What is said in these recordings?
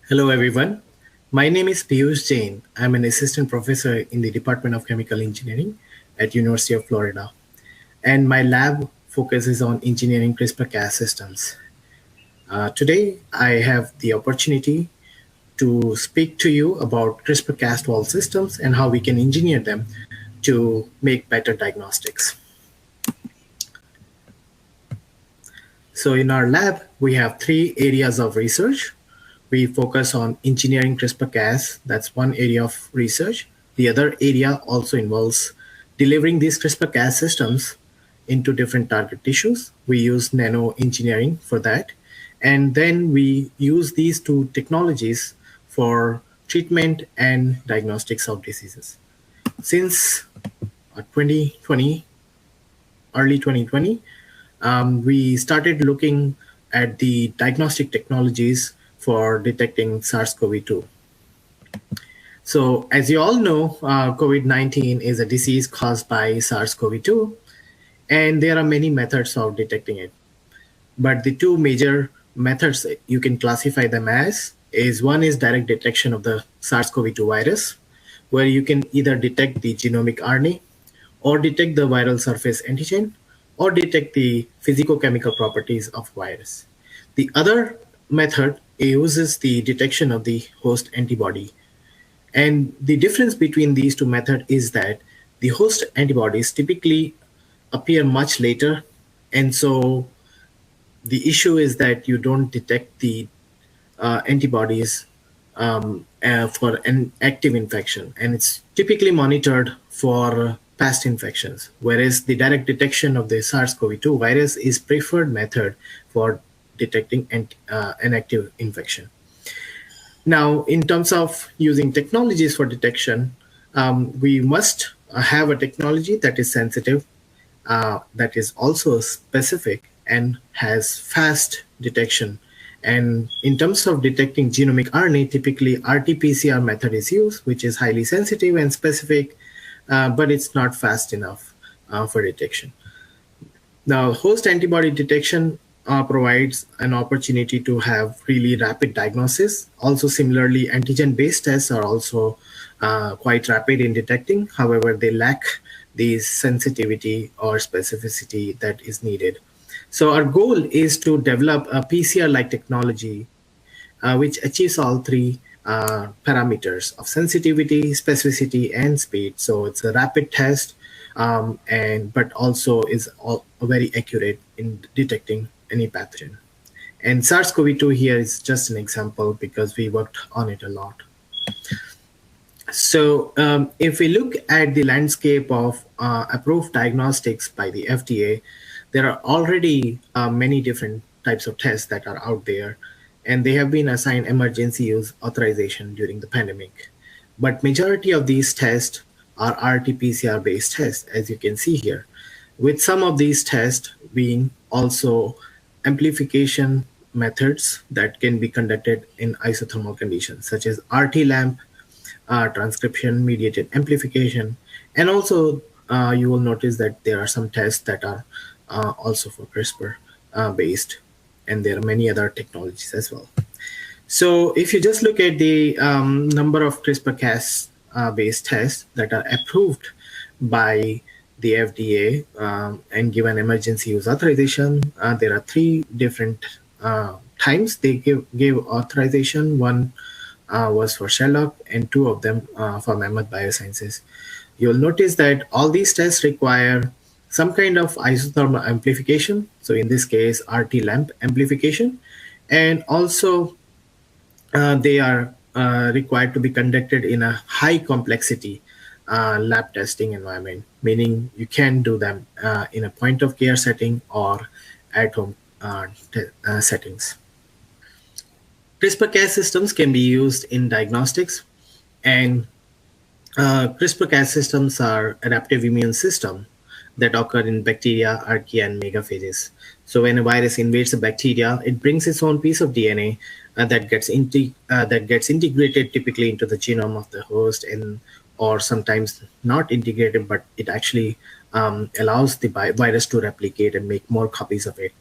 Hello everyone. My name is Piyush Jain. I'm an assistant professor in the Department of Chemical Engineering at University of Florida. And my lab focuses on engineering CRISPR-Cas systems. Today, I have the opportunity to speak to you about CRISPR-Cas12 systems and how we can engineer them to make better diagnostics. So in our lab, we have three areas of research. We focus on engineering CRISPR-Cas. That's one area of research. The other area also involves delivering these CRISPR-Cas systems into different target tissues. We use nano engineering for that. And then we use these two technologies for treatment and diagnostics of diseases. Since 2020, early 2020, we started looking at the diagnostic technologies for detecting SARS-CoV-2. So as you all know, COVID-19 is a disease caused by SARS-CoV-2, and there are many methods of detecting it. But the two major methods you can classify them as is one is direct detection of the SARS-CoV-2 virus, where you can either detect the genomic RNA or detect the viral surface antigen or detect the physicochemical properties of virus. The other method uses the detection of the host antibody. And the difference between these two methods is that the host antibodies typically appear much later. And so the issue is that you don't detect the antibodies for an active infection. And it's typically monitored for past infections, whereas the direct detection of the SARS-CoV-2 virus is preferred method for detecting an active infection. Now, in terms of using technologies for detection, we must have a technology that is sensitive, that is also specific and has fast detection. And in terms of detecting genomic RNA, typically RT-PCR method is used, which is highly sensitive and specific, but it's not fast enough for detection. Now, host antibody detection provides an opportunity to have really rapid diagnosis. Also, similarly, antigen-based tests are also quite rapid in detecting. However, they lack the sensitivity or specificity that is needed. So our goal is to develop a PCR-like technology which achieves all three parameters of sensitivity, specificity, and speed. So it's a rapid test, but also is very accurate in detecting any pathogen. And SARS-CoV-2 here is just an example because we worked on it a lot. So if we look at the landscape of approved diagnostics by the FDA, there are already many different types of tests that are out there, and they have been assigned emergency use authorization during the pandemic. But majority of these tests are RT-PCR based tests, as you can see here, with some of these tests being also amplification methods that can be conducted in isothermal conditions, such as RT-LAMP, transcription mediated amplification, and also you will notice that there are some tests that are also for CRISPR based, and there are many other technologies as well. So if you just look at the number of CRISPR-Cas based tests that are approved by the FDA and given emergency use authorization, there are three different times they gave authorization. One was for Sherlock, and two of them for Mammoth Biosciences. You'll notice that all these tests require some kind of isothermal amplification. So in this case, RT-LAMP amplification. And also they are required to be conducted in a high complexity lab testing environment, meaning you can do them in a point of care setting or at home settings. CRISPR-Cas systems can be used in diagnostics, and CRISPR-Cas systems are adaptive immune system that occur in bacteria, archaea, and megaphages. So when a virus invades a bacteria, it brings its own piece of DNA that gets integrated typically into the genome of the host, and or sometimes not integrated, but it actually allows the virus to replicate and make more copies of it.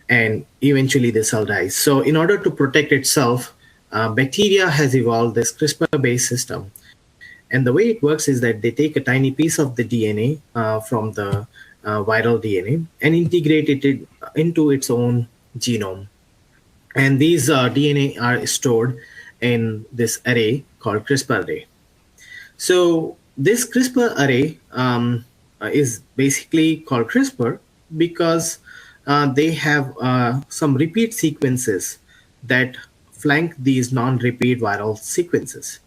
And eventually the cell dies. So in order to protect itself, bacteria has evolved this CRISPR-based system. And the way it works is that they take a tiny piece of the DNA from the viral DNA and integrate it into its own genome. And these DNA are stored in this array called CRISPR array. So this CRISPR array is basically called CRISPR because they have some repeat sequences that flank these non-repeat viral sequences.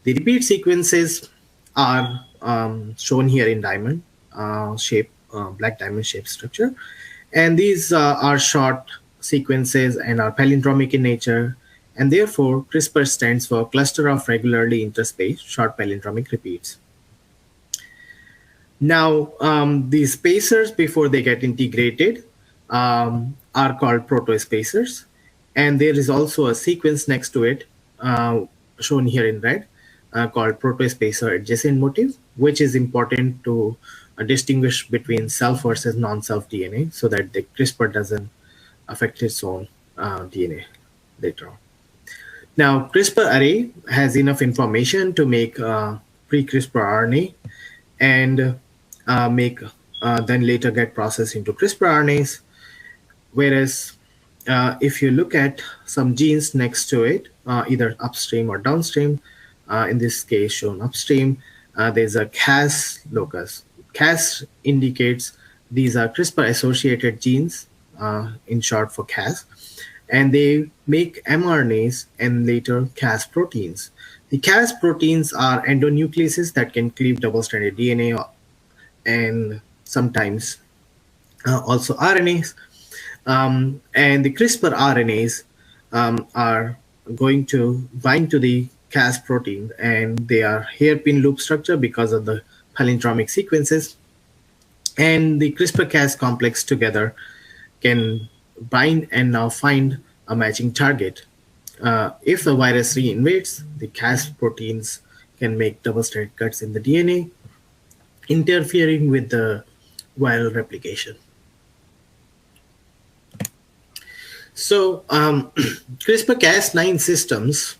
The repeat sequences are shown here in diamond shape, black diamond shape structure. And these are short sequences and are palindromic in nature. And therefore, CRISPR stands for cluster of regularly interspaced short palindromic repeats. Now, these spacers, before they get integrated, are called protospacers. And there is also a sequence next to it, shown here in red, called protospacer adjacent motif, which is important to distinguish between self versus non-self DNA so that the CRISPR doesn't affect its own DNA later on. Now, CRISPR array has enough information to make pre-CRISPR RNA and then later get processed into CRISPR RNAs. Whereas if you look at some genes next to it, either upstream or downstream, in this case shown upstream, there's a Cas locus. Cas indicates these are CRISPR-associated genes, in short for Cas, and they make mRNAs and later Cas proteins. The Cas proteins are endonucleases that can cleave double-stranded DNA and sometimes also RNAs. And the CRISPR RNAs are going to bind to the Cas protein, and they are hairpin loop structure because of the palindromic sequences. And the CRISPR-Cas complex together can bind and now find a matching target. If the virus reinvades, the Cas proteins can make double-stranded cuts in the DNA, interfering with the viral replication. So CRISPR-Cas9 systems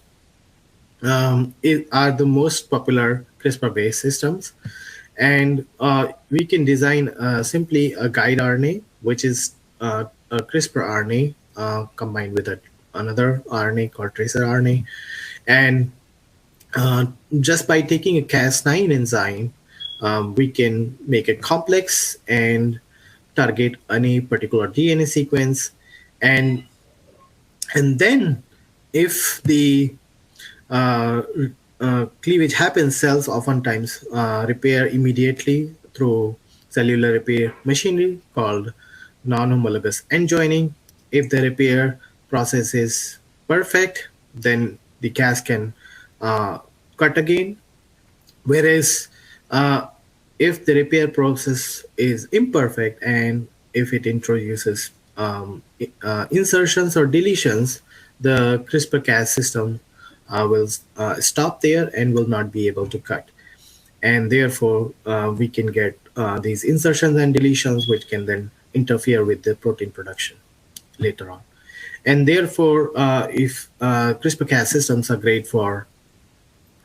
are the most popular CRISPR-based systems. And we can design simply a guide RNA, which is a CRISPR RNA combined with another RNA called tracer RNA. And just by taking a Cas9 enzyme, we can make it complex and target any particular DNA sequence. And then if the cleavage happens, cells oftentimes repair immediately through cellular repair machinery called non-homologous end joining. If the repair process is perfect, then the Cas can cut again. Whereas if the repair process is imperfect and if it introduces insertions or deletions, the CRISPR-Cas system will stop there and will not be able to cut. And therefore, we can get these insertions and deletions, which can then interfere with the protein production later on. And therefore, if CRISPR-Cas systems are great for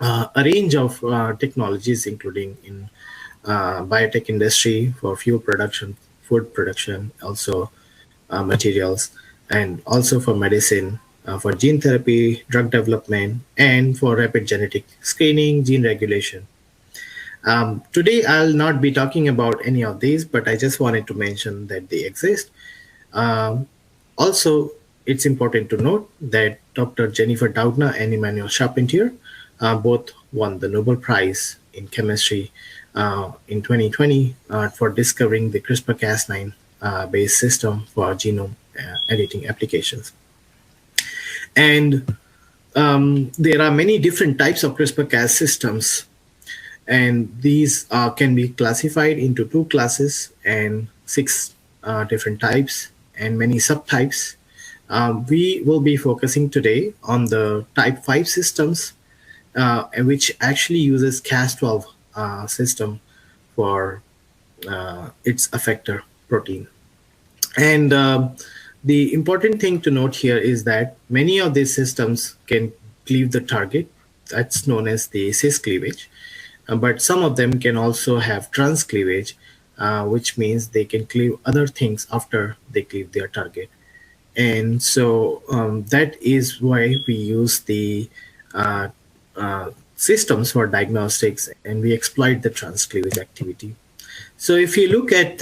a range of technologies, including in biotech industry for fuel production, food production, also materials, and also for medicine, for gene therapy, drug development, and for rapid genetic screening, gene regulation. Today, I'll not be talking about any of these, but I just wanted to mention that they exist. Also, it's important to note that Dr. Jennifer Doudna and Emmanuel Charpentier both won the Nobel Prize in Chemistry in 2020 for discovering the CRISPR-Cas9 based system for genome editing applications. And there are many different types of CRISPR-Cas systems, and these can be classified into 2 classes and 6 different types and many subtypes. We will be focusing today on the type 5 systems, which actually uses Cas12 system for its effector protein. And the important thing to note here is that many of these systems can cleave the target. That's known as the cis cleavage. But some of them can also have trans cleavage, which means they can cleave other things after they cleave their target. And so that is why we use the systems for diagnostics, and we exploit the trans cleavage activity. So if you look at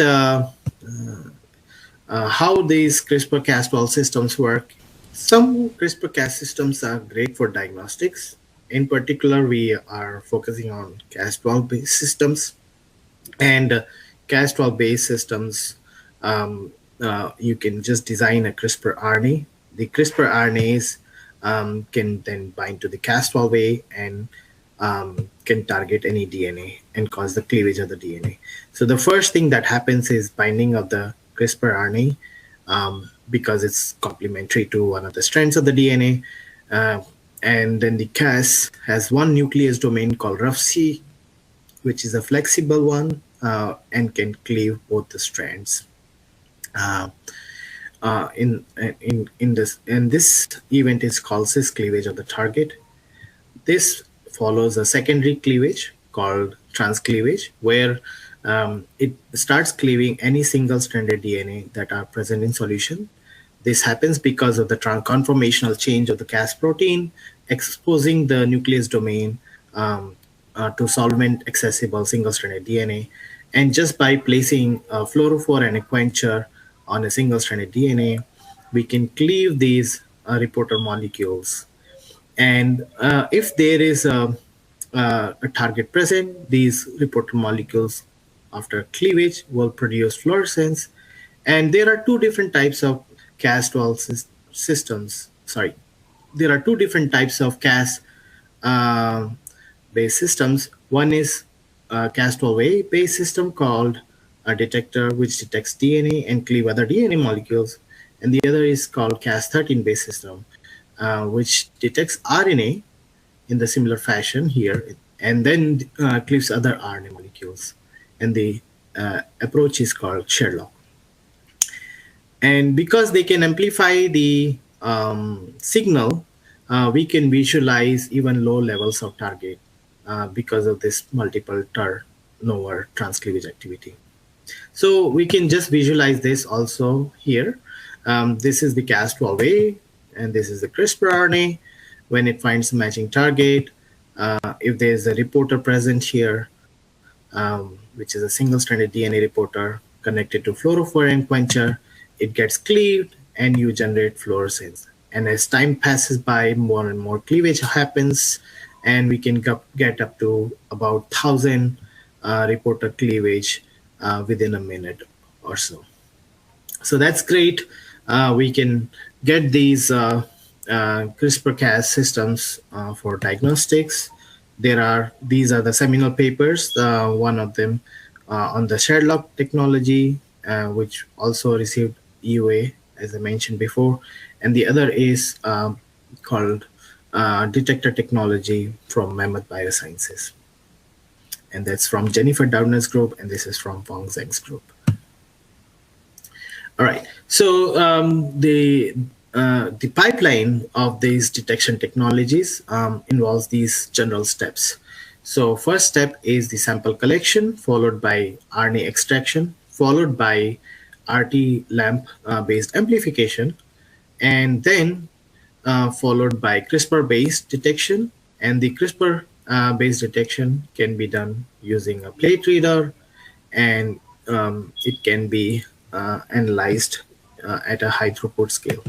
how these CRISPR-Cas12 systems work, some CRISPR-Cas systems are great for diagnostics. In particular, we are focusing on Cas12 based systems. And Cas12 based systems, you can just design a CRISPR RNA. The CRISPR RNAs can then bind to the Cas12a and can target any DNA and cause the cleavage of the DNA. So the first thing that happens is binding of the CRISPR RNA because it's complementary to one of the strands of the DNA. And then the Cas has one nucleus domain called RUFC, which is a flexible one and can cleave both the strands. In this event is called cis cleavage of the target. This follows a secondary cleavage called trans cleavage, where it starts cleaving any single-stranded DNA that are present in solution. This happens because of the conformational change of the Cas protein, exposing the nucleus domain to solvent-accessible single-stranded DNA. And just by placing a fluorophore and a quencher on a single-stranded DNA, we can cleave these reporter molecules. And if there is a target present, these reporter molecules after cleavage will produce fluorescence. And there are two different types of Cas12 systems. Sorry, there are two different types of Cas based systems. One is a Cas12a based system called a detector, which detects DNA and cleave other DNA molecules. And the other is called Cas13 based system, which detects RNA in the similar fashion here, and then cleaves other RNA molecules. And the approach is called Sherlock. And because they can amplify the signal, we can visualize even low levels of target because of this multiple turnover transcleavage activity. So we can just visualize this also here. This is the Cas12a, and this is the CRISPR RNA. When it finds a matching target, if there's a reporter present here, which is a single-stranded DNA reporter connected to fluorophore and quencher, it gets cleaved and you generate fluorescence. And as time passes by, more and more cleavage happens, and we can get up to about 1,000 reporter cleavage within a minute or so. So that's great. We can get these CRISPR-Cas systems for diagnostics. These are the seminal papers, one of them on the Sherlock technology, which also received EUA, as I mentioned before. And the other is called detector technology from Mammoth Biosciences. And that's from Jennifer Doudna's group, and this is from Fong Zheng's group. All right, so the pipeline of these detection technologies involves these general steps. So first step is the sample collection, followed by RNA extraction, followed by RT-LAMP based amplification, and then followed by CRISPR-based detection. And the CRISPR-based detection can be done using a plate reader, and it can be analyzed at a high throughput scale.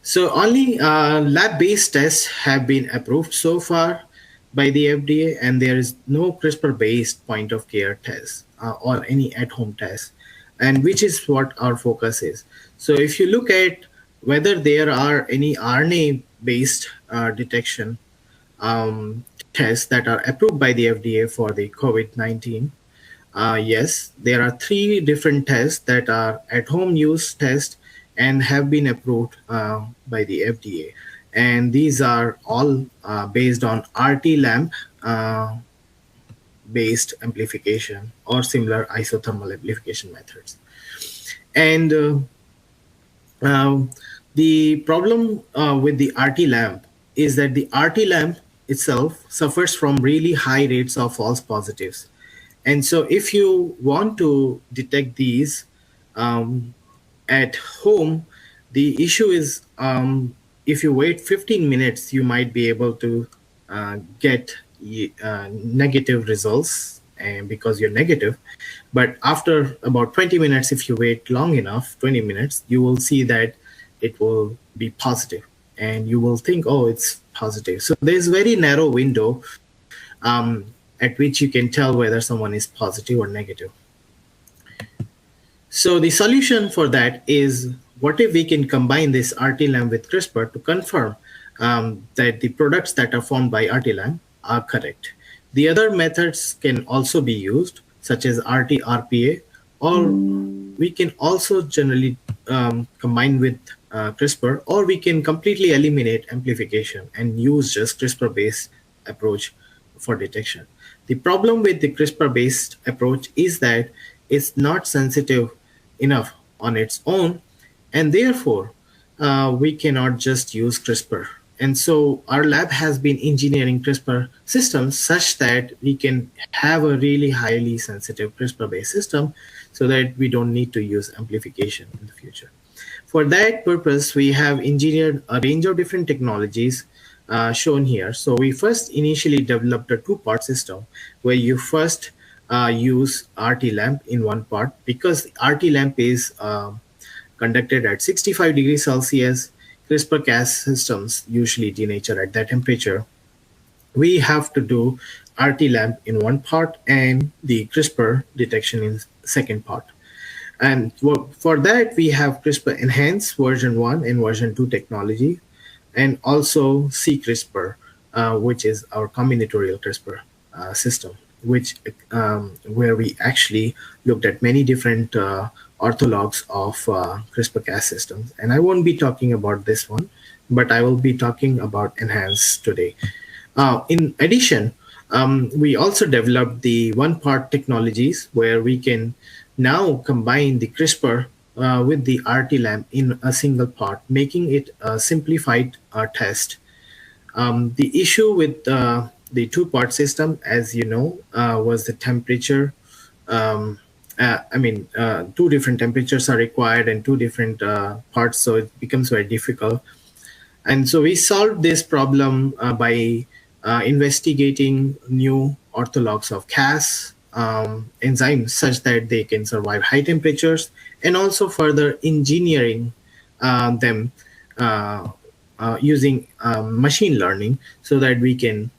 So only lab-based tests have been approved so far by the FDA, and there is no CRISPR-based point-of-care test or any at-home test, and which is what our focus is. So if you look at whether there are any RNA-based detection tests that are approved by the FDA for the COVID-19, yes, there are 3 different tests that are at-home use tests and have been approved by the FDA. And these are all based on RT-LAMP based amplification or similar isothermal amplification methods. And The problem with the RT lamp is that the RT lamp itself suffers from really high rates of false positives. And so if you want to detect these um, at home, the issue is if you wait 15 minutes, you might be able to get negative results and because you're negative. But after about 20 minutes, if you wait long enough, 20 minutes, you will see that it will be positive and you will think, oh, it's positive. So there's a very narrow window at which you can tell whether someone is positive or negative. So the solution for that is, what if we can combine this RT-LAMP with CRISPR to confirm that the products that are formed by RT-LAMP are correct. The other methods can also be used, such as RT-RPA, or we can also generally combine with CRISPR, or we can completely eliminate amplification and use just CRISPR-based approach for detection. The problem with the CRISPR-based approach is that it's not sensitive enough on its own, and therefore we cannot just use CRISPR. And so our lab has been engineering CRISPR systems such that we can have a really highly sensitive CRISPR-based system so that we don't need to use amplification in the future. For that purpose, we have engineered a range of different technologies shown here. So we first initially developed a two-part system where you first use RT lamp in one part, because RT lamp is conducted at 65 degrees Celsius. CRISPR-Cas systems usually denature at that temperature. We have to do RT lamp in one part and the CRISPR detection in second part. And for that, we have CRISPR-ENHANCE version 1 and version 2 technology, and also cCRISPR, which is our combinatorial CRISPR system, which where we actually looked at many different orthologs of CRISPR-Cas systems. And I won't be talking about this one, but I will be talking about ENHANCE today. In addition, we also developed the one-part technologies where we can now combine the CRISPR with the RT lamp in a single part, making it a simplified test. The issue with the two-part system, as you know, was the temperature. Two different temperatures are required and two different parts, so it becomes very difficult. And so we solved this problem by investigating new orthologs of Cas enzymes such that they can survive high temperatures, and also further engineering them using machine learning so that we can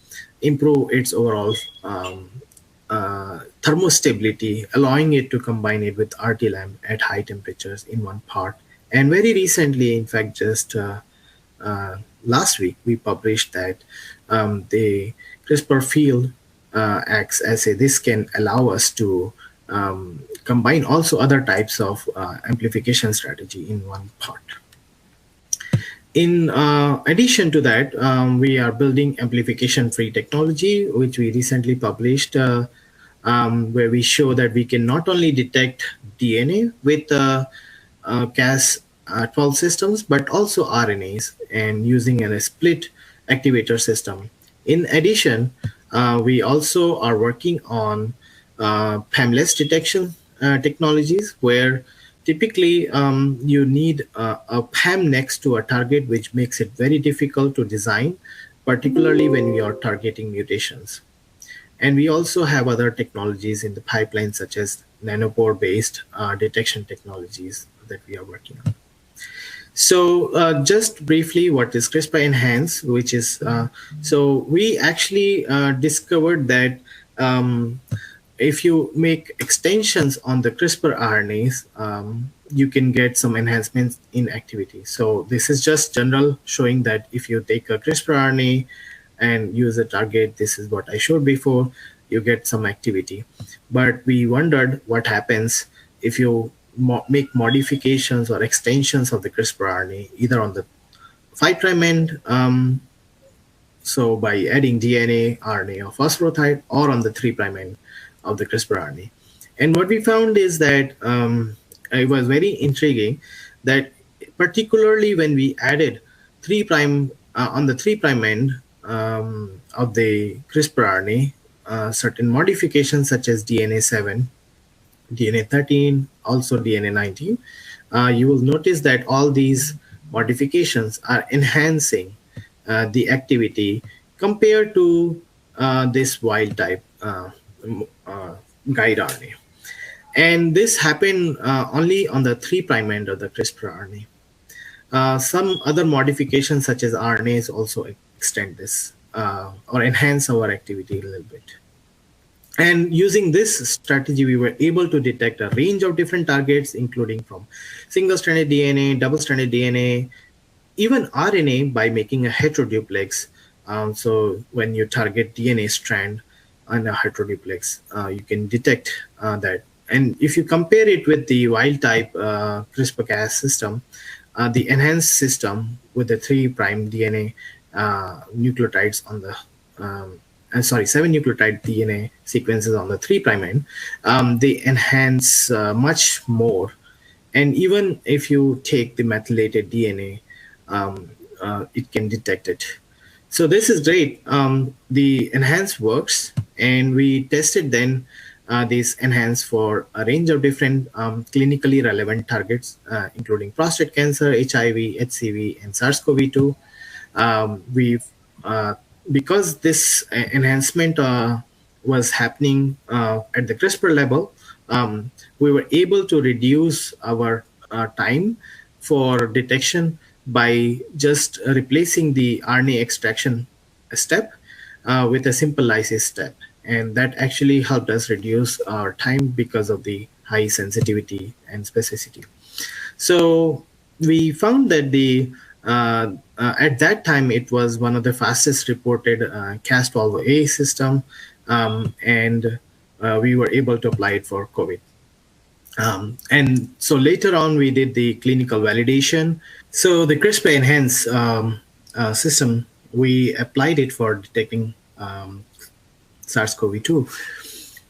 improve its overall thermostability, allowing it to combine it with RT lamp at high temperatures in one part. And very recently, in fact, just last week, we published that the CRISPR field acts assay. This can allow us to combine also other types of amplification strategy in one part. In addition to that, we are building amplification-free technology, which we recently published, where we show that we can not only detect DNA with Cas12 systems, but also RNAs, and using a split activator system. In addition, we also are working on PAM-less detection technologies, where typically you need a PAM next to a target, which makes it very difficult to design, particularly when we are targeting mutations. And we also have other technologies in the pipeline, such as nanopore-based detection technologies that we are working on. So just briefly, what is CRISPR-ENHANCE, which is, so we actually discovered that if you make extensions on the CRISPR RNAs, you can get some enhancements in activity. So this is just general, showing that if you take a CRISPR RNA and use a target, this is what I showed before, you get some activity. But we wondered what happens if you make modifications or extensions of the CRISPR RNA, either on the 5' end, so by adding DNA, RNA, or phosphorothioate, or on the 3' end of the CRISPR RNA. And what we found is that it was very intriguing that particularly when we added 3' on the 3' end of the CRISPR RNA, certain modifications such as DNA 7, DNA 13, also DNA 19, you will notice that all these modifications are enhancing the activity compared to this wild type guide RNA. And this happened only on the 3' end of the CRISPR RNA. Some other modifications such as RNAs also extend this or enhance our activity a little bit. And using this strategy, we were able to detect a range of different targets, including from single-stranded DNA, double-stranded DNA, even RNA by making a heteroduplex. So when you target DNA strand on a heteroduplex, you can detect that. And if you compare it with the wild type CRISPR-Cas system, the enhanced system with the 3' DNA nucleotides on the 7 nucleotide DNA sequences on the 3' end, they enhance much more. And even if you take the methylated DNA, it can detect it. So this is great. The enhance works, and we tested then this enhance for a range of different clinically relevant targets, including prostate cancer, HIV, HCV, and SARS-CoV-2. We've because this enhancement was happening at the CRISPR level, we were able to reduce our time for detection by just replacing the RNA extraction step with a simple lysis step. And that actually helped us reduce our time because of the high sensitivity and specificity. So we found that at that time it was one of the fastest reported Cas12a system, and we were able to apply it for COVID. And so later on, we did the clinical validation. So the CRISPR-ENHANCE system, we applied it for detecting SARS-CoV-2.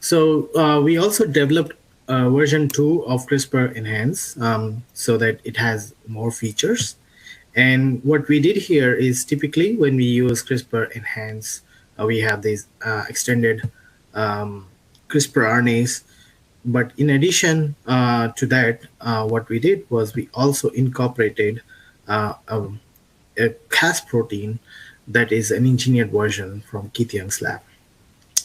So we also developed version 2 of CRISPR-ENHANCE so that it has more features. And what we did here is typically when we use CRISPR-ENHANCE, we have these extended CRISPR RNAs. But in addition to that, what we did was we also incorporated a Cas protein that is an engineered version from Keith Young's lab.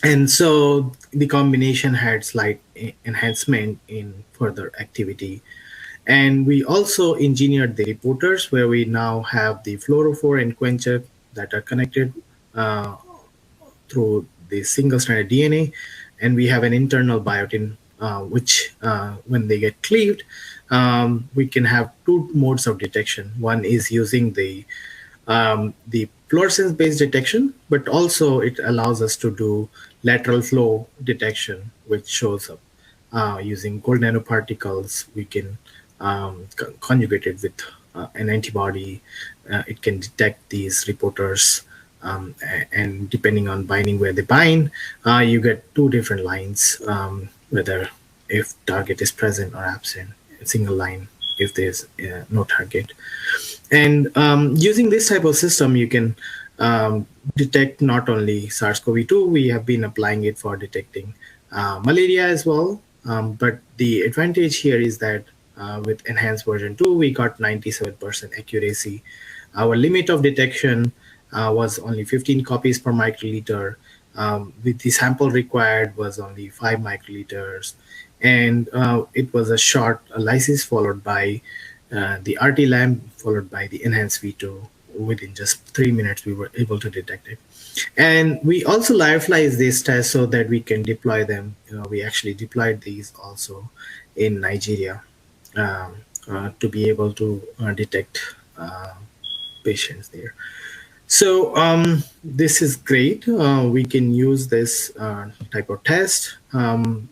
And so the combination had slight enhancement in further activity. And we also engineered the reporters where we now have the fluorophore and quencher that are connected through the single-stranded DNA. And we have an internal biotin, which when they get cleaved, we can have two modes of detection. One is using the fluorescence-based detection, but also it allows us to do lateral flow detection, which shows up using gold nanoparticles. We can conjugate it with an antibody. It can detect these reporters, and depending on binding where they bind, you get two different lines, whether if target is present or absent, a single line if there's no target. And using this type of system, you can detect not only SARS-CoV-2, we have been applying it for detecting malaria as well. But the advantage here is that with enhanced version 2, we got 97% accuracy. Our limit of detection was only 15 copies per microliter. With the sample required was only 5 microliters. And it was a short lysis followed by the RT-LAMP followed by the enhanced V2. Within just 3 minutes, we were able to detect it. And we also lyophilized these tests so that we can deploy them. We actually deployed these also in Nigeria to be able to detect patients there. So this is great. We can use this type of test.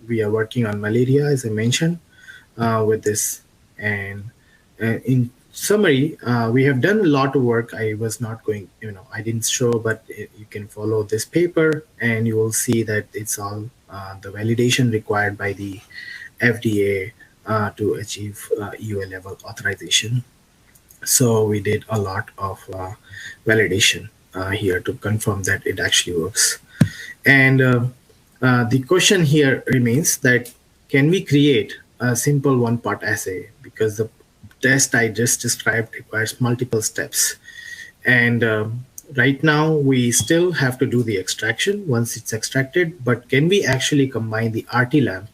We are working on malaria, as I mentioned, with this. And in summary, we have done a lot of work. I was not going, I didn't show, but you can follow this paper and you will see that it's all the validation required by the FDA to achieve EUA level authorization. So we did a lot of validation here to confirm that it actually works. And the question here remains that can we create a simple one-part assay, because the test I just described requires multiple steps. And right now we still have to do the extraction once it's extracted, but can we actually combine the RT-lamp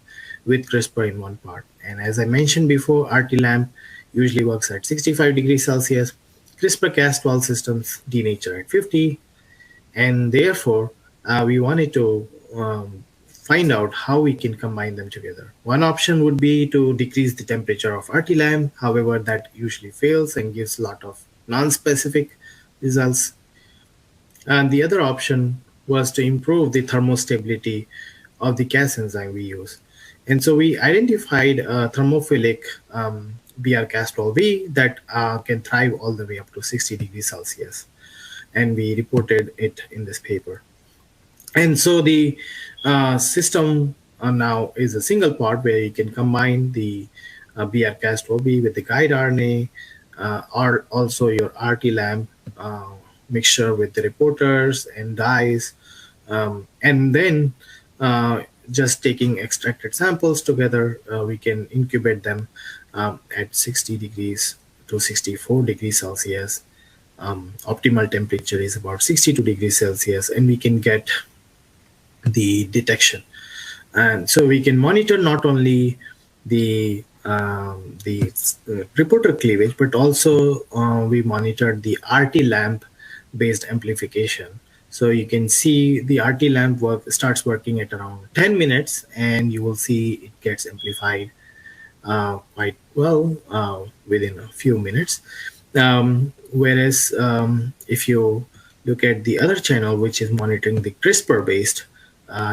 with CRISPR in one part? And as I mentioned before, RT-lamp usually works at 65 degrees Celsius. CRISPR-Cas12 systems denature at 50, and therefore we wanted to find out how we can combine them together. One option would be to decrease the temperature of RT-lamp. However, that usually fails and gives a lot of non-specific results. And the other option was to improve the thermostability of the Cas enzyme we use. And so we identified a thermophilic BR-Cas12b that can thrive all the way up to 60 degrees Celsius. And we reported it in this paper. And so the system now is a single part where you can combine the BR-Cas12b with the guide RNA, or also your RT-lamp mixture with the reporters and dyes, and then just taking extracted samples together, we can incubate them at 60 degrees to 64 degrees Celsius. Optimal temperature is about 62 degrees Celsius, and we can get the detection. And so we can monitor not only the reporter cleavage, but also we monitored the RT lamp based amplification. So you can see the RT lamp starts working at around 10 minutes, and you will see it gets amplified quite well within a few minutes. Whereas if you look at the other channel, which is monitoring the CRISPR-based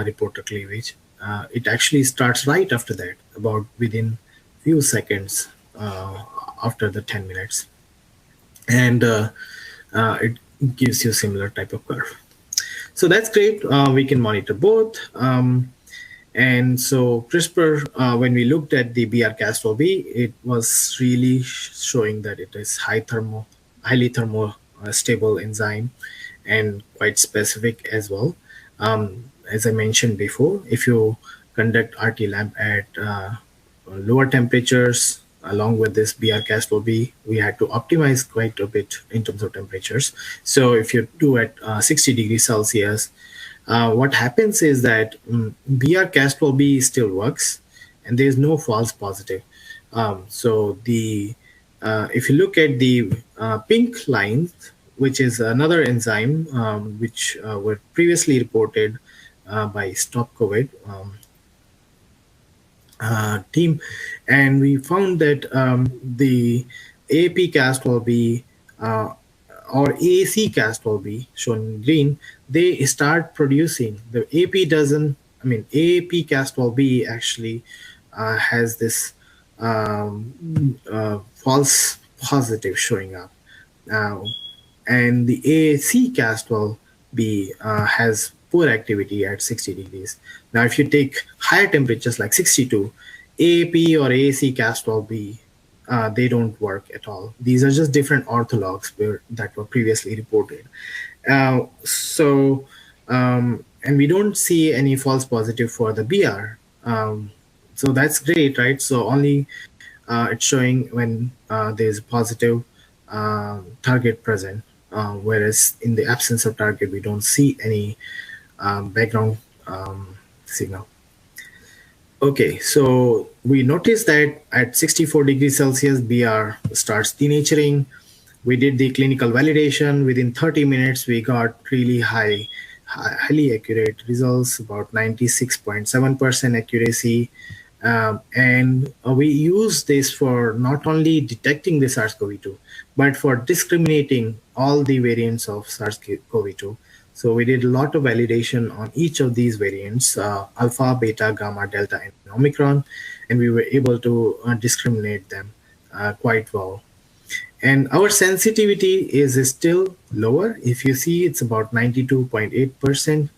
reporter cleavage, it actually starts right after that, about within few seconds after the 10 minutes. And it gives you similar type of curve. So that's great. We can monitor both. And so CRISPR, when we looked at the BR-Cas12b, it was really showing that it is highly thermostable enzyme and quite specific as well. As I mentioned before, if you conduct RT-lamp at lower temperatures, along with this BR-Cas12b, we had to optimize quite a bit in terms of temperatures. So if you do at 60 degrees Celsius, what happens is that BR-Cas12b still works, and there is no false positive. So if you look at the pink lines, which is another enzyme which were previously reported by Stop COVID team, and we found that the AP Cas12b or AAC Cas12b, shown in green, they start producing. The AP doesn't, AAP Cas12b actually has this false positive showing up. And the AAC Cas12b has poor activity at 60 degrees. Now, if you take higher temperatures like 62, AAP or AAC Cas12b, they don't work at all. These are just different orthologs that were previously reported. And we don't see any false positive for the BR. So that's great, right? So only it's showing when there's a positive target present, whereas in the absence of target, we don't see any background signal. Okay, so we noticed that at 64 degrees Celsius, BR starts denaturing. We did the clinical validation. Within 30 minutes, we got really highly accurate results, about 96.7% accuracy. And we use this for not only detecting the SARS-CoV-2, but for discriminating all the variants of SARS-CoV-2. So we did a lot of validation on each of these variants, alpha, beta, gamma, delta, and omicron, and we were able to discriminate them quite well. And our sensitivity is still lower. If you see, it's about 92.8%.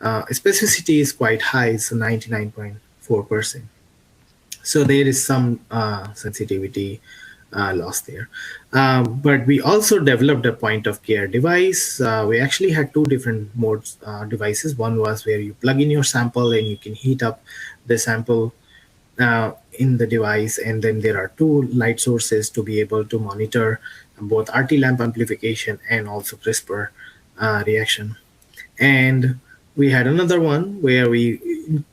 Specificity is quite high, it's 99.4%. So there is some sensitivity loss there. But we also developed a point of care device. We actually had two different modes devices. One was where you plug in your sample and you can heat up the sample in the device, and then there are two light sources to be able to monitor both RT lamp amplification and also CRISPR reaction. And we had another one where we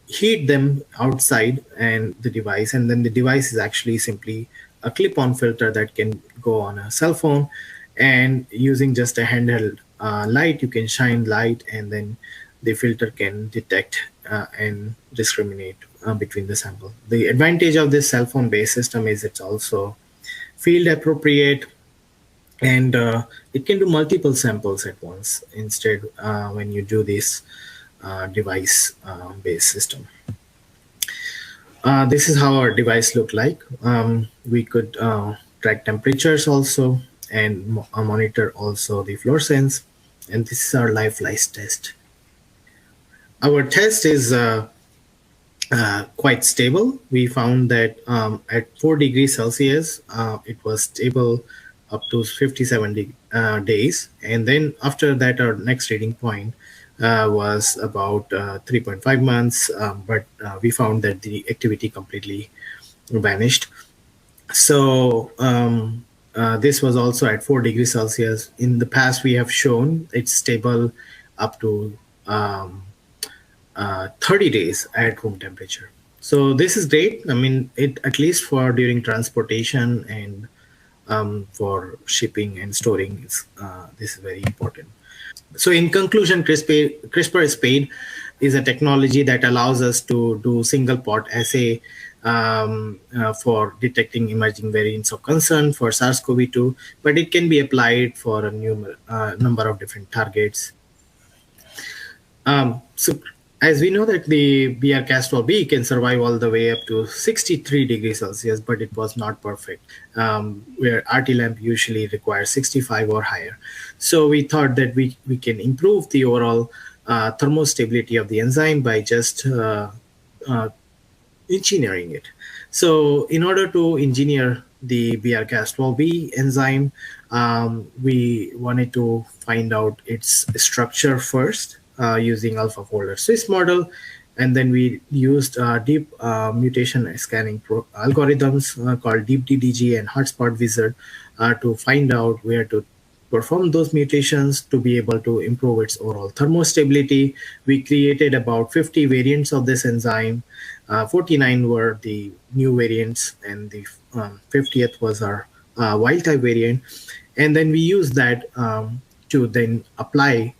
heat them outside and the device, and then the device is actually simply a clip-on filter that can go on a cell phone, and using just a handheld light, you can shine light, and then the filter can detect and discriminate between the sample. The advantage of this cell phone based system is it's also field appropriate, and it can do multiple samples at once instead when you do this device based system. This is how our device looked like. We could track temperatures also, and monitor also the fluorescence, and this is our live lice test. Our test is quite stable. We found that at 4 degrees Celsius, it was stable up to 57 days. And then after that, our next reading point was about 3.5 months, but we found that the activity completely vanished. So this was also at 4 degrees Celsius. In the past, we have shown it's stable up to 30 days at room temperature. So this is great. I mean, it at least for during transportation and for shipping and storing, this is very important. So in conclusion, CRISPR-SPADE is a technology that allows us to do single pot assay for detecting emerging variants of concern for SARS-CoV-2, but it can be applied for a number of different targets. So as we know that the Cas12b can survive all the way up to 63 degrees Celsius, but it was not perfect, where RT lamp usually requires 65 or higher. So we thought that we can improve the overall thermostability of the enzyme by just engineering it. So in order to engineer the Cas12b enzyme, we wanted to find out its structure first using AlphaFold Swiss model. And then we used deep mutation scanning algorithms called DeepDDG and Hotspot Wizard to find out where to perform those mutations to be able to improve its overall thermostability. We created about 50 variants of this enzyme. 49 were the new variants, and the 50th was our wild type variant. And then we used that to then apply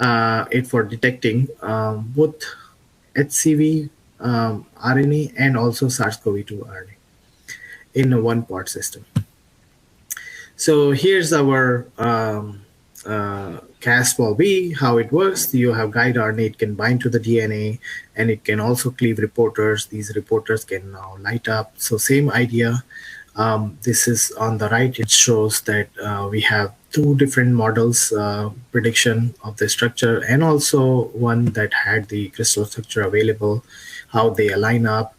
it for detecting both HCV RNA and also SARS-CoV-2 RNA in a one-part system. So here's our Cas12b, how it works. You have guide RNA, it can bind to the DNA, and it can also cleave reporters. These reporters can now light up. So same idea. This is on the right. It shows that we have two different models, prediction of the structure, and also one that had the crystal structure available, how they align up.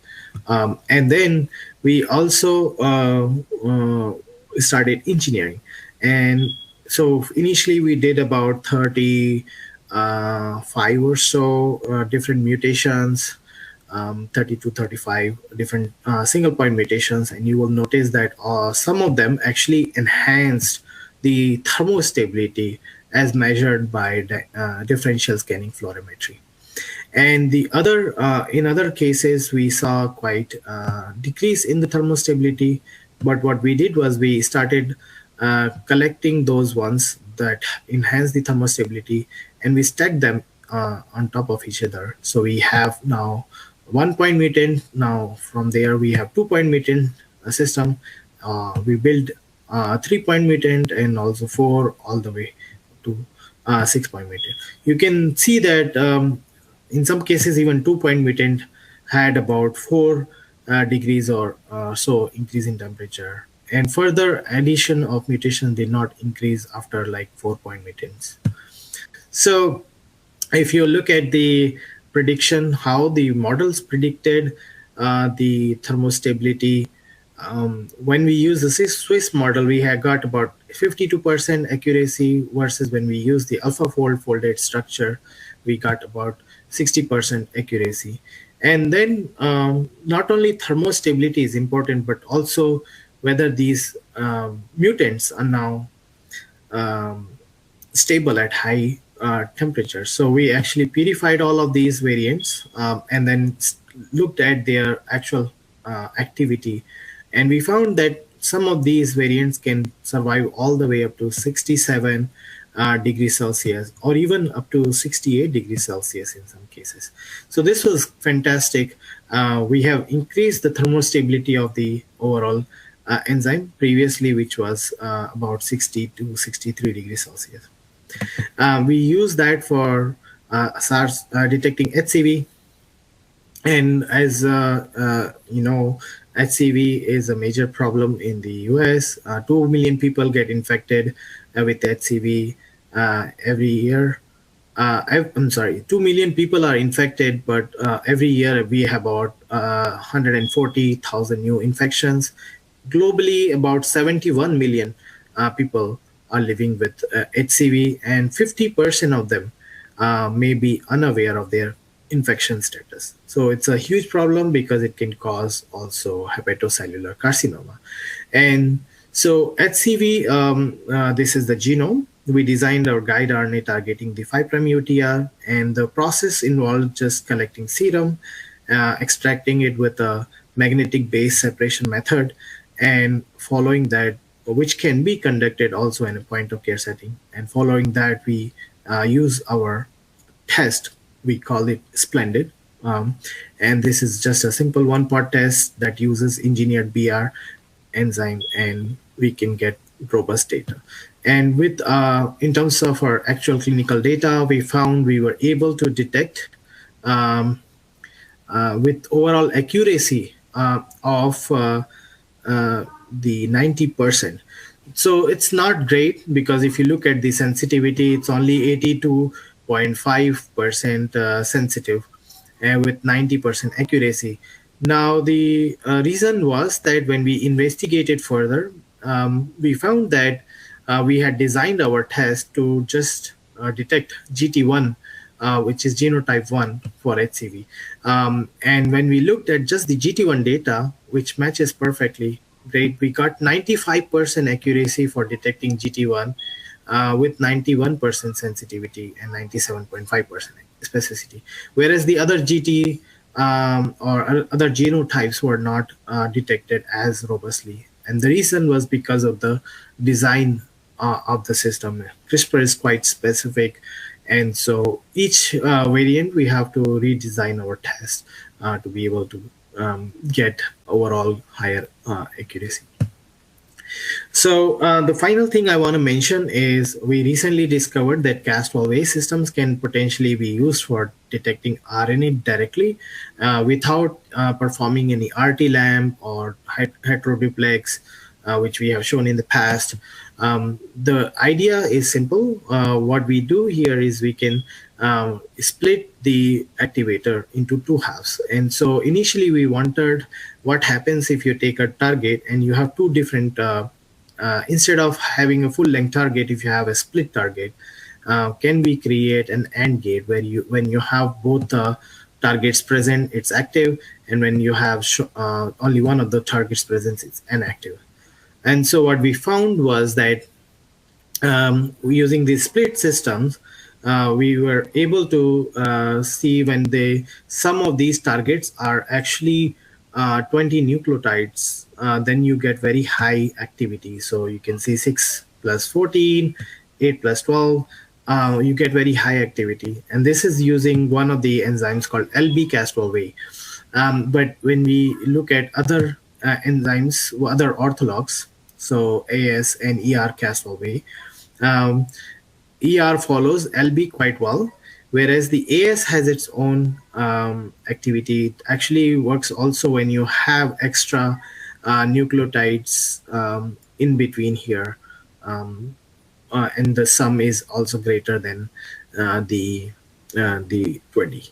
And then we also started engineering. And so initially we did about 35 or so different mutations, 30 to 35 different single point mutations. And you will notice that some of them actually enhanced the thermostability as measured by differential scanning fluorimetry. And the other, in other cases, we saw quite decrease in the thermostability. But what we did was we started collecting those ones that enhance the thermostability, and we stacked them on top of each other. So we have now 1 point mutant. Now from there we have 2 point mutant system. We build 3 point mutant and also 4 all the way to 6 point mutant. You can see that in some cases even 2 point mutant had about 4 degrees or so increase in temperature, and further addition of mutation did not increase after like 4 point mutants. So if you look at the prediction, how the models predicted the thermostability when we use the Swiss model, we had got about 52% accuracy versus when we use the AlphaFold folded structure, we got about 60% accuracy. And then not only thermostability is important, but also whether these mutants are now um, stable at high temperatures. So we actually purified all of these variants and then looked at their actual activity. And we found that some of these variants can survive all the way up to 67 degrees Celsius or even up to 68 degrees Celsius in some cases. So this was fantastic. We have increased the thermostability of the overall enzyme previously, which was about 60 to 63 degrees Celsius. We use that for SARS detecting HCV, and as you know, HCV is a major problem in the US. 2 million people get infected with HCV every year. I'm sorry, 2 million people are infected, but every year we have about 140,000 new infections. Globally, about 71 million people are living with HCV, and 50% of them may be unaware of their infection status. So it's a huge problem because it can cause also hepatocellular carcinoma. And so HCV, this is the genome. We designed our guide RNA targeting the 5' UTR, and the process involved just collecting serum, extracting it with a magnetic base separation method, and following that, which can be conducted also in a point of care setting. And following that, we use our test. We call it SPLENDID. And this is just a simple one-part test that uses engineered BR enzyme, and we can get robust data. And with in terms of our actual clinical data, we found we were able to detect with overall accuracy of the 90%. So it's not great because if you look at the sensitivity, it's only 82.5% sensitive with 90% accuracy. Now, the reason was that when we investigated further, we found that we had designed our test to just detect GT1, which is genotype 1 for HCV. And when we looked at just the GT1 data, which matches perfectly, great, we got 95% accuracy for detecting GT1 with 91% sensitivity and 97.5% specificity. Whereas the other GT or other genotypes were not detected as robustly. And the reason was because of the design of the system. CRISPR is quite specific, and so each variant we have to redesign our test to be able to get overall higher accuracy. So the final thing I want to mention is we recently discovered that Cas12 systems can potentially be used for detecting RNA directly without performing any RT-lamp or heteroduplex, which we have shown in the past. The idea is simple. What we do here is we can split the activator into two halves. And so initially we wondered what happens if you take a target and you have two different, instead of having a full length target, if you have a split target, can we create an AND gate where when you have both targets present, it's active, and when you have only one of the targets present, it's inactive. And so what we found was that using these split systems, we were able to see when some of these targets are actually 20 nucleotides, then you get very high activity. So you can see 6 plus 14, 8 plus 12, you get very high activity. And this is using one of the enzymes called LB-Cas12a. But when we look at other enzymes, other orthologs, so AS and ER Cas12a, ER follows LB quite well, whereas the AS has its own activity. It actually works also when you have extra nucleotides in between here, and the sum is also greater than the 20.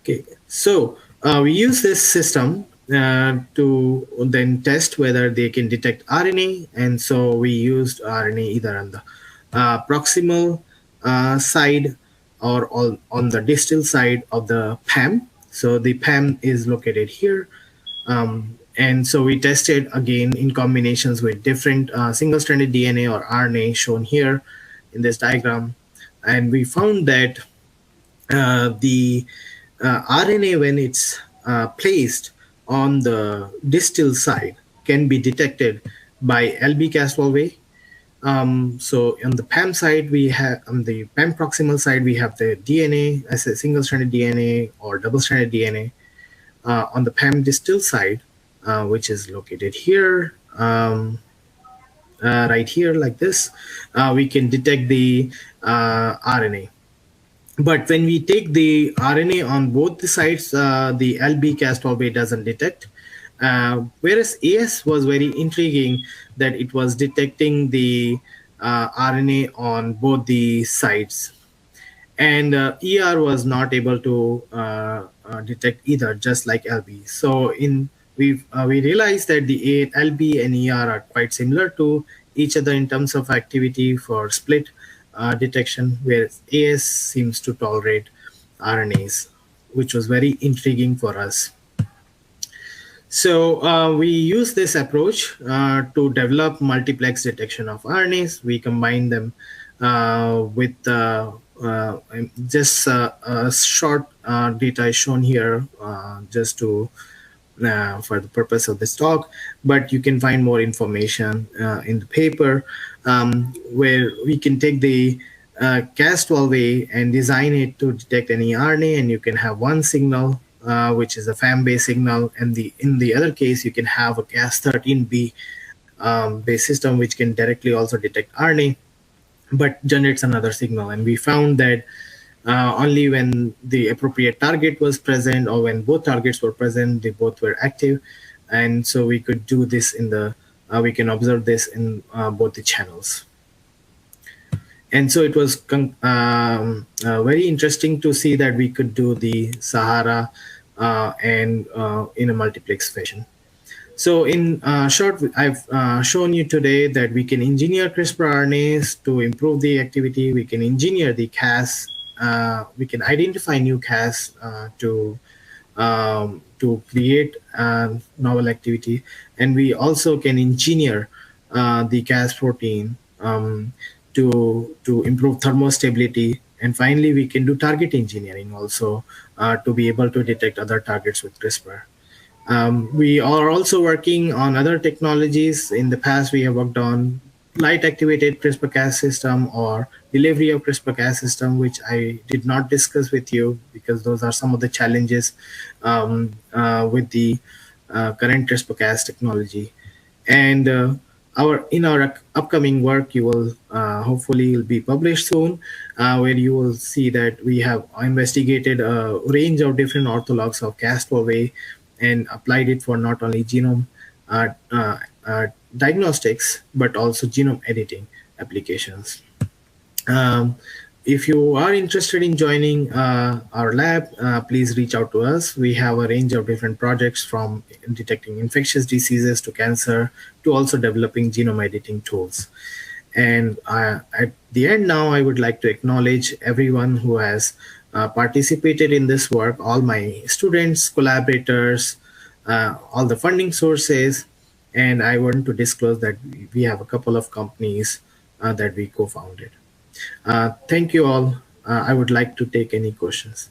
Okay, so we use this system to then test whether they can detect RNA. And so we used RNA either on the proximal side or on the distal side of the PAM. So the PAM is located here. And so we tested again in combinations with different single-stranded DNA or RNA shown here in this diagram. And we found that the RNA, when it's placed on the distal side, can be detected by LB-Cas12a. So on the PAM side, we have on the PAM proximal side, we have the DNA as a single-stranded DNA or double-stranded DNA. On the PAM distal side, which is located here, right here, like this, we can detect the RNA. But when we take the RNA on both the sides, the LB-Cas12a doesn't detect. Whereas AS was very intriguing that it was detecting the RNA on both the sides. And ER was not able to detect either, just like LB. So we realized that the LB and ER are quite similar to each other in terms of activity for split detection, whereas AS seems to tolerate RNAs, which was very intriguing for us. So we use this approach to develop multiplex detection of RNAs. We combine them with just a short data is shown here just to for the purpose of this talk, but you can find more information in the paper where we can take the Cas12a and design it to detect any RNA, and you can have one signal which is a FAM-based signal, and in the other case you can have a Cas13b based system which can directly also detect RNA but generates another signal. And we found that only when the appropriate target was present or when both targets were present, they both were active. And so we could do this in the, we can observe this in both the channels. And so it was very interesting to see that we could do the SAHARA and in a multiplex fashion. So in short, I've shown you today that we can engineer CRISPR RNAs to improve the activity. We can engineer the Cas. We can identify new Cas to create novel activity, and we also can engineer the Cas protein to improve thermostability. And finally, we can do target engineering also to be able to detect other targets with CRISPR. We are also working on other technologies. In the past, we have worked on light-activated CRISPR-Cas system or delivery of CRISPR-Cas system, which I did not discuss with you because those are some of the challenges with the current CRISPR-Cas technology. And in our upcoming work, you will hopefully will be published soon, where you will see that we have investigated a range of different orthologs of Cas12a and applied it for not only genome diagnostics, but also genome editing applications. If you are interested in joining our lab, please reach out to us. We have a range of different projects from detecting infectious diseases to cancer to also developing genome editing tools. And at the end now, I would like to acknowledge everyone who has participated in this work, all my students, collaborators, all the funding sources, and I want to disclose that we have a couple of companies that we co-founded. Thank you all. I would like to take any questions.